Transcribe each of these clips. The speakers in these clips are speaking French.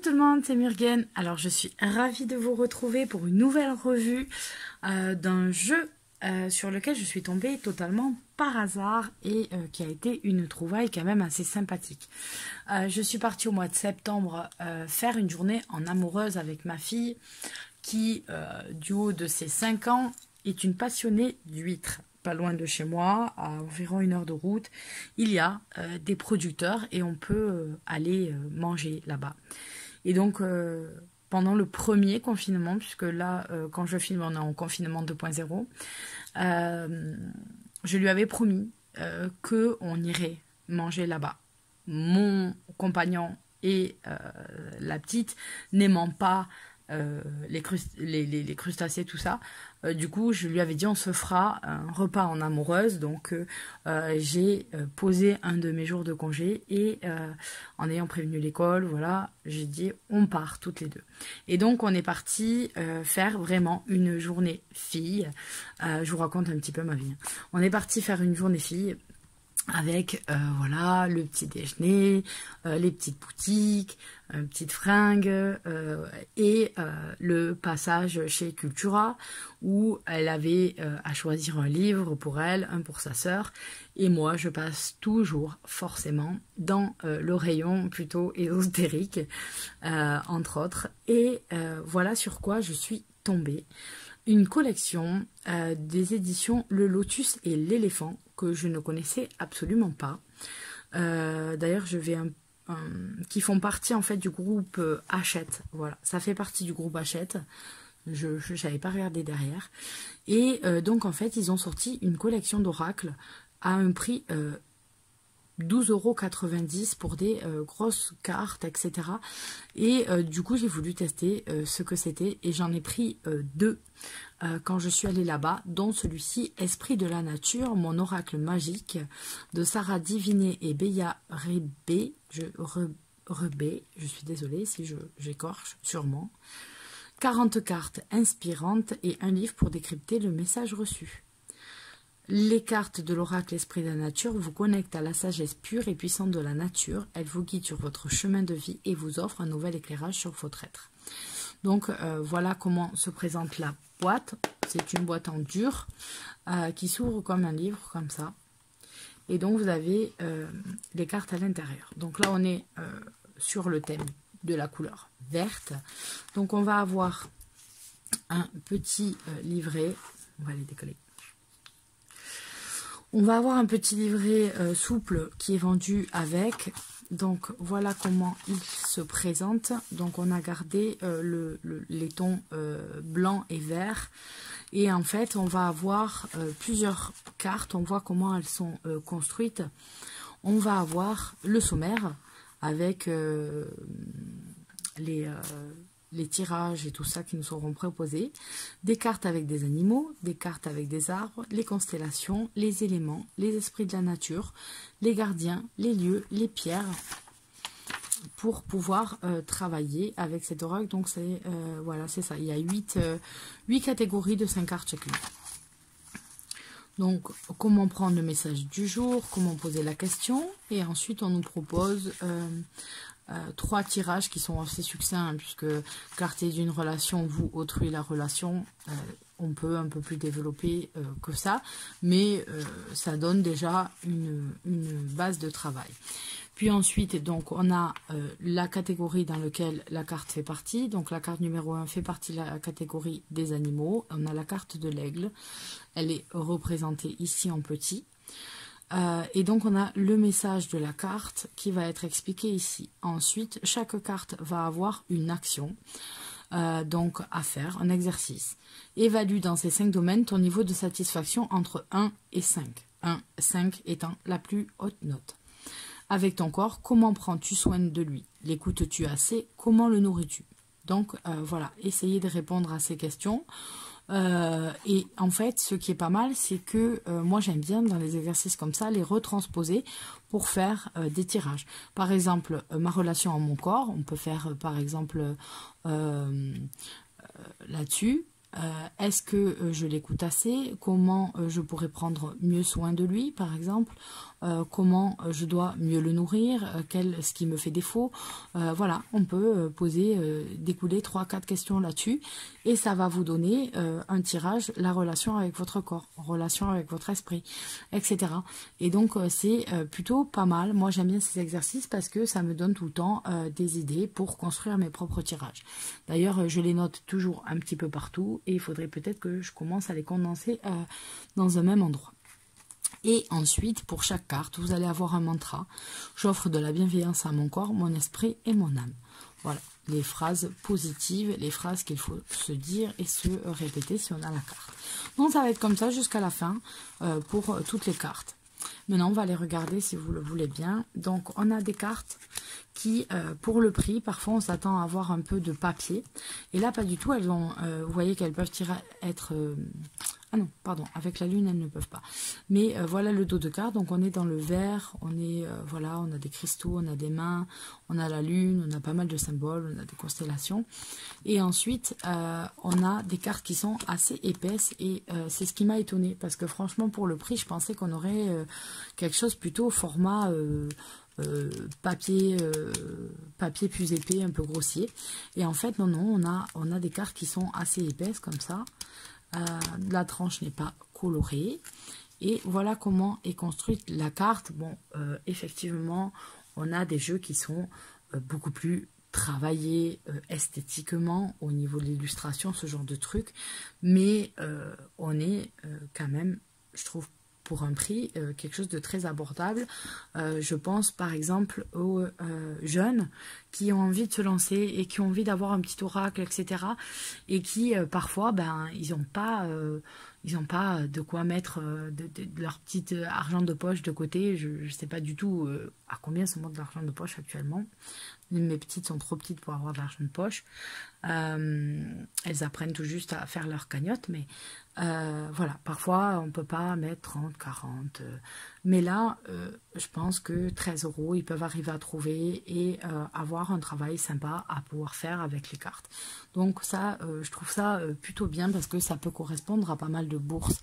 tout le monde, c'est Murgen. Alors je suis ravie de vous retrouver pour une nouvelle revue d'un jeu sur lequel je suis tombée totalement par hasard et qui a été une trouvaille quand même assez sympathique. Je suis partie au mois de septembre faire une journée en amoureuse avec ma fille qui, du haut de ses 5 ans, est une passionnée d'huîtres. Pas loin de chez moi, à environ 1 heure de route, il y a des producteurs et on peut aller manger là-bas. Et donc, pendant le premier confinement, puisque là, quand je filme, on est en confinement 2.0, je lui avais promis qu'on irait manger là-bas. Mon compagnon et la petite n'aimant pas les crustacés, tout ça. Du coup, je lui avais dit on se fera un repas en amoureuse. Donc, j'ai posé un de mes jours de congé et en ayant prévenu l'école, voilà, j'ai dit on part toutes les deux. Et donc, on est parti faire vraiment une journée fille. Je vous raconte un petit peu ma vie. On est parti faire une journée fille avec voilà le petit déjeuner, les petites boutiques, petites fringues et le passage chez Cultura où elle avait à choisir un livre pour elle, un pour sa sœur, et moi je passe toujours forcément dans le rayon plutôt ésotérique entre autres, et voilà sur quoi je suis tombée. Une collection des éditions Le Lotus et l'Éléphant que je ne connaissais absolument pas. D'ailleurs, qui font partie en fait du groupe Hachette. Voilà, ça fait partie du groupe Hachette. Je n'avais pas regardé derrière. Et donc en fait, ils ont sorti une collection d'oracles à un prix 12,90 € pour des grosses cartes, etc. Et du coup, j'ai voulu tester ce que c'était et j'en ai pris 2 quand je suis allée là-bas, dont celui-ci, Esprit de la Nature, mon oracle magique, de Sarah Diviné et Béa Rebé. Je suis désolée si j'écorche, sûrement. 40 cartes inspirantes et un livre pour décrypter le message reçu. Les cartes de l'oracle Esprit de la Nature vous connectent à la sagesse pure et puissante de la nature. Elles vous guident sur votre chemin de vie et vous offrent un nouvel éclairage sur votre être. Donc voilà comment se présente la boîte. C'est une boîte en dur qui s'ouvre comme un livre, comme ça. Et donc vous avez les cartes à l'intérieur. Donc là on est sur le thème de la couleur verte. Donc on va avoir un petit livret. On va les décoller. On va avoir un petit livret souple qui est vendu avec. Donc voilà comment il se présente. Donc on a gardé les tons blanc et vert. Et en fait on va avoir plusieurs cartes. On voit comment elles sont construites. On va avoir le sommaire avec les tirages et tout ça qui nous seront proposés, des cartes avec des animaux, des cartes avec des arbres, les constellations, les éléments, les esprits de la nature, les gardiens, les lieux, les pierres, pour pouvoir travailler avec cet oracle. Donc c'est voilà, c'est ça, il y a 8 catégories de 5 cartes chacune. Donc comment prendre le message du jour, comment poser la question, et ensuite on nous propose 3 tirages qui sont assez succincts, hein, puisque clarté d'une relation, vous, autrui, la relation, on peut un peu plus développer que ça, mais ça donne déjà une base de travail. Puis ensuite, donc, on a la catégorie dans laquelle la carte fait partie. Donc la carte numéro 1 fait partie de la catégorie des animaux. On a la carte de l'aigle, elle est représentée ici en petit. Et donc on a le message de la carte qui va être expliqué ici. Ensuite, chaque carte va avoir une action donc à faire, un exercice. Évalue dans ces 5 domaines ton niveau de satisfaction entre 1 et 5. 5 étant la plus haute note. Avec ton corps, comment prends-tu soin de lui? L'écoutes-tu assez? Comment le nourris-tu? Donc voilà, essayez de répondre à ces questions. Et en fait, ce qui est pas mal, c'est que moi j'aime bien dans les exercices comme ça les retransposer pour faire des tirages. Par exemple, ma relation à mon corps, on peut faire par exemple là-dessus. est-ce que je l'écoute assez? Comment je pourrais prendre mieux soin de lui, par exemple? Comment je dois mieux le nourrir? Ce qui me fait défaut? Voilà, on peut découler 3-4 questions là-dessus et ça va vous donner un tirage, la relation avec votre corps, relation avec votre esprit, etc. Et donc c'est plutôt pas mal. Moi j'aime bien ces exercices parce que ça me donne tout le temps des idées pour construire mes propres tirages. D'ailleurs je les note toujours un petit peu partout et il faudrait peut-être que je commence à les condenser dans un même endroit. Et ensuite, pour chaque carte, vous allez avoir un mantra. J'offre de la bienveillance à mon corps, mon esprit et mon âme. Voilà, les phrases positives, les phrases qu'il faut se dire et se répéter si on a la carte. Donc ça va être comme ça jusqu'à la fin pour toutes les cartes. Maintenant, on va les regarder si vous le voulez bien. Donc, on a des cartes qui, pour le prix, parfois on s'attend à avoir un peu de papier. Et là, pas du tout. Elles ont, vous voyez qu'elles peuvent être... ah non, pardon, avec la lune, elles ne peuvent pas. Mais voilà le dos de carte. Donc, on est dans le vert. On est, voilà, on a des cristaux, on a des mains, on a la lune, on a pas mal de symboles, on a des constellations. Et ensuite, on a des cartes qui sont assez épaisses. Et c'est ce qui m'a étonnée. Parce que franchement, pour le prix, je pensais qu'on aurait quelque chose plutôt au format... papier plus épais, un peu grossier. Et en fait, non, on a des cartes qui sont assez épaisses comme ça. La tranche n'est pas colorée. Et voilà comment est construite la carte. Bon, effectivement, on a des jeux qui sont beaucoup plus travaillés esthétiquement au niveau de l'illustration, ce genre de truc. Mais on est quand même, je trouve, pour un prix, quelque chose de très abordable. Je pense par exemple aux jeunes qui ont envie de se lancer et qui ont envie d'avoir un petit oracle, etc. Et qui parfois, ils n'ont pas de quoi mettre de leur petit argent de poche de côté. Je ne sais pas du tout à combien se monte l'argent de poche actuellement. Mes petites sont trop petites pour avoir de l'argent de poche. Elles apprennent tout juste à faire leur cagnotte, mais voilà, parfois on ne peut pas mettre 30, 40. Mais là, je pense que 13 €, ils peuvent arriver à trouver et avoir un travail sympa à pouvoir faire avec les cartes. Donc ça, je trouve ça plutôt bien parce que ça peut correspondre à pas mal de bourses.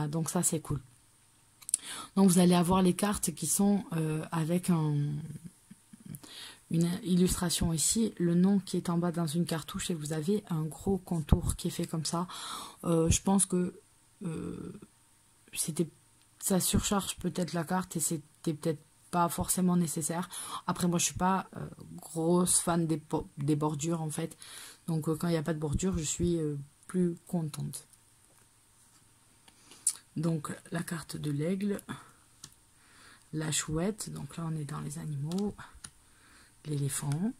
Donc ça, c'est cool. Donc vous allez avoir les cartes qui sont avec une illustration ici, le nom qui est en bas dans une cartouche et vous avez un gros contour qui est fait comme ça. Je pense que ça surcharge peut-être la carte et c'était peut-être pas forcément nécessaire. Après moi je suis pas grosse fan des bordures en fait, donc quand il n'y a pas de bordure je suis plus contente. Donc la carte de l'aigle, la chouette, donc là on est dans les animaux, l'éléphant,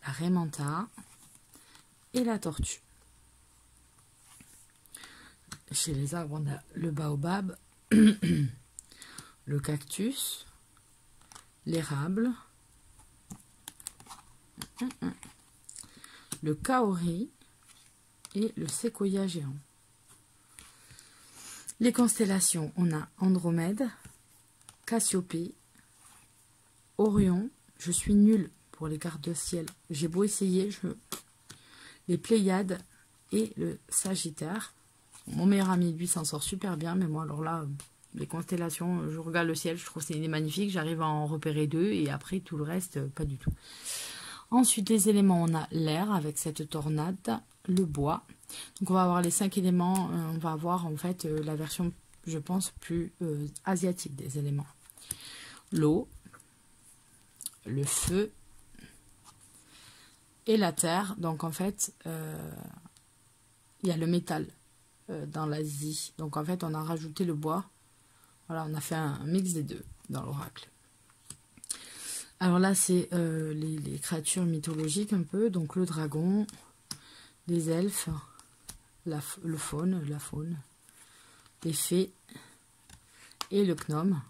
la raie manta et la tortue. Chez les arbres, on a le baobab, le cactus, l'érable, le kaori et le séquoia géant. Les constellations, on a Andromède, Cassiopée, Orion. Je suis nulle pour les cartes de ciel. J'ai beau essayer, les Pléiades et le Sagittaire. Mon meilleur ami, lui, s'en sort super bien, mais moi, alors là, les constellations, je regarde le ciel, je trouve que c'est magnifique, j'arrive à en repérer 2, et après, tout le reste, pas du tout. Ensuite, les éléments, on a l'air, avec cette tornade, le bois. Donc, on va avoir les 5 éléments, on va avoir, en fait, la version, je pense, plus asiatique des éléments. L'eau, le feu et la terre. Donc, en fait, il y a le métal dans l'Asie. Donc en fait on a rajouté le bois. Voilà, on a fait un mix des deux dans l'oracle. Alors là c'est les créatures mythologiques un peu. Donc le dragon, les elfes, la faune, les fées et le gnome.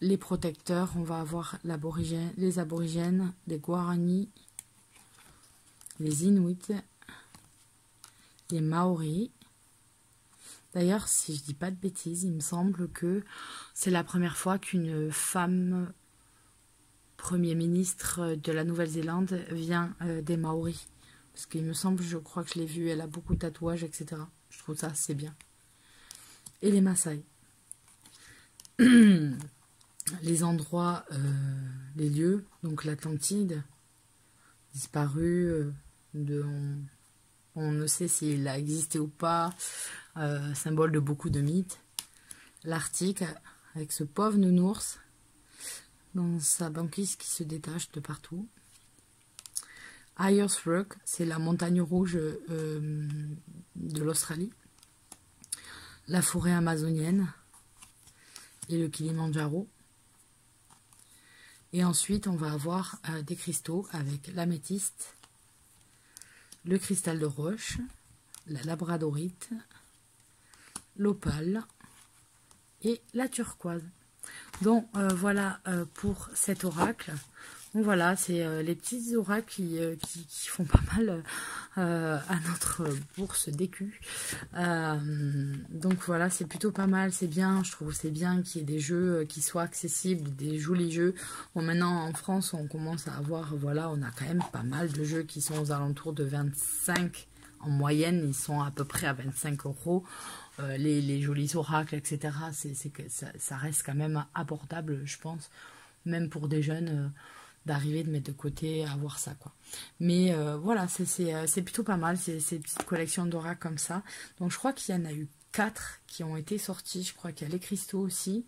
Les protecteurs, on va avoir les aborigènes, les guaranis, les Inuits, les Maoris. D'ailleurs, si je dis pas de bêtises, il me semble que c'est la première fois qu'une femme Premier ministre de la Nouvelle-Zélande vient des Maoris. Parce qu'il me semble, je crois que je l'ai vue, elle a beaucoup de tatouages, etc. Je trouve ça assez bien. Et les Maasai. Les endroits, les lieux, donc l'Atlantide, disparu, on ne sait s'il a existé ou pas, symbole de beaucoup de mythes. L'Arctique, avec ce pauvre nounours, dans sa banquise qui se détache de partout. Ayers Rock, c'est la montagne rouge de l'Australie. La forêt amazonienne et le Kilimandjaro. Et ensuite, on va avoir des cristaux avec l'améthyste, le cristal de roche, la labradorite, l'opale et la turquoise. Donc voilà pour cet oracle. Donc voilà, c'est les petits oracles qui font pas mal à notre bourse d'écus. Donc voilà, c'est plutôt pas mal, c'est bien, je trouve c'est bien qu'il y ait des jeux qui soient accessibles, des jolis jeux. Bon, maintenant en France, on commence à avoir, voilà, on a quand même pas mal de jeux qui sont aux alentours de 25. En moyenne, ils sont à peu près à 25 €. Les jolis oracles, etc. C'est que ça reste quand même abordable, je pense, même pour des jeunes, d'arriver de mettre de côté, avoir ça, quoi. Mais voilà, c'est plutôt pas mal, ces petites collections d'oracles comme ça. Donc je crois qu'il y en a eu 4 qui ont été sortis. Je crois qu'il y a les cristaux aussi.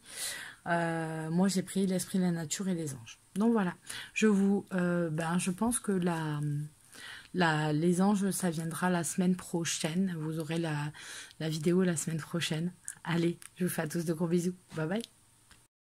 Moi, j'ai pris l'esprit de la nature et les anges. Donc voilà, je pense que les anges, ça viendra la semaine prochaine. Vous aurez la vidéo la semaine prochaine. Allez, je vous fais à tous de gros bisous. Bye bye.